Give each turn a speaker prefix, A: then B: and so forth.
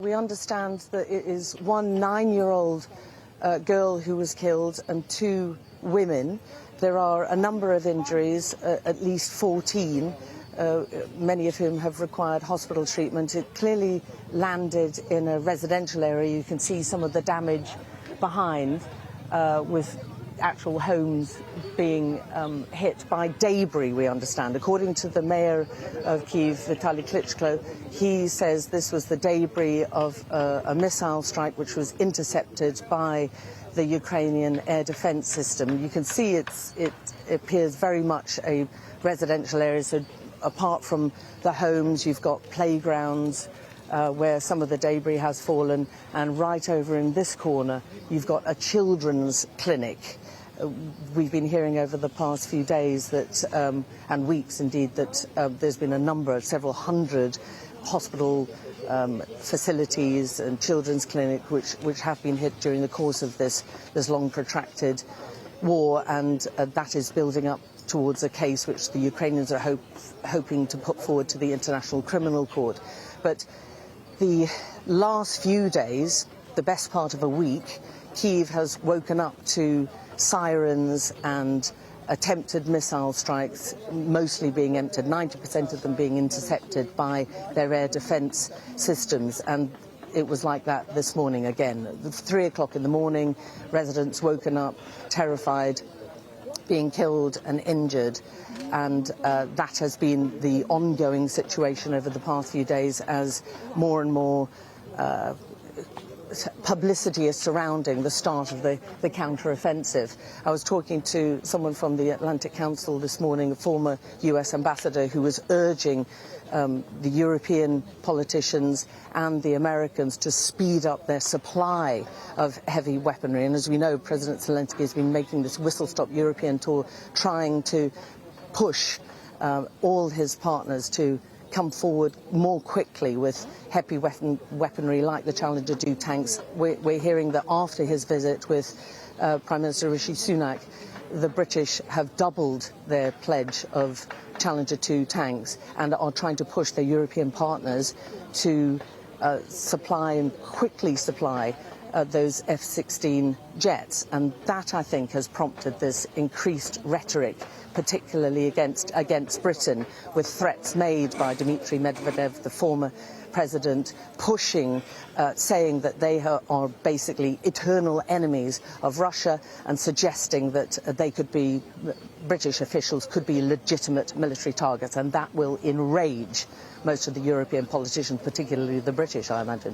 A: We understand that it is one 9-year-old girl who was killed and 2 women. There are a number of injuries, at least 14, many of whom have required hospital treatment. It clearly landed in a residential area. You can see some of the damage behind, with actual homes being hit by debris, we understand. According to the mayor of Kyiv, Vitaly Klitschko, he says this was the debris of a missile strike which was intercepted by the Ukrainian air defense system. You can see it appears very much a residential area, so apart from the homes, you've got playgrounds, where some of the debris has fallen, and right over in this corner you've got a children's clinic. We've been hearing over the past few days that, and weeks indeed, that there's been a number of several hundred hospital facilities and children's clinic which have been hit during the course of this long protracted war, and that is building up towards a case which the Ukrainians are hoping to put forward to the International Criminal Court. But the last few days, the best part of a week, Kyiv has woken up to sirens and attempted missile strikes, mostly being emptied, 90% of them being intercepted by their air defense systems. And it was like that this morning again. At 3 o'clock in the morning, residents woken up terrified, being killed and injured, and that has been the ongoing situation over the past few days as more and more publicity is surrounding the start of the counter-offensive. I was talking to someone from the Atlantic Council this morning, a former US ambassador, who was urging the European politicians and the Americans to speed up their supply of heavy weaponry. And as we know, President Zelensky has been making this whistle-stop European tour, trying to push all his partners to come forward more quickly with heavy weaponry like the Challenger 2 tanks. We're hearing that after his visit with Prime Minister Rishi Sunak, the British have doubled their pledge of Challenger 2 tanks and are trying to push their European partners to supply and quickly supply those F-16 jets. And that, I think, has prompted this increased rhetoric, particularly against Britain, with threats made by Dmitry Medvedev, the former president, pushing, saying that they are basically eternal enemies of Russia, and suggesting that British officials could be legitimate military targets. And that will enrage most of the European politicians, particularly the British, I imagine.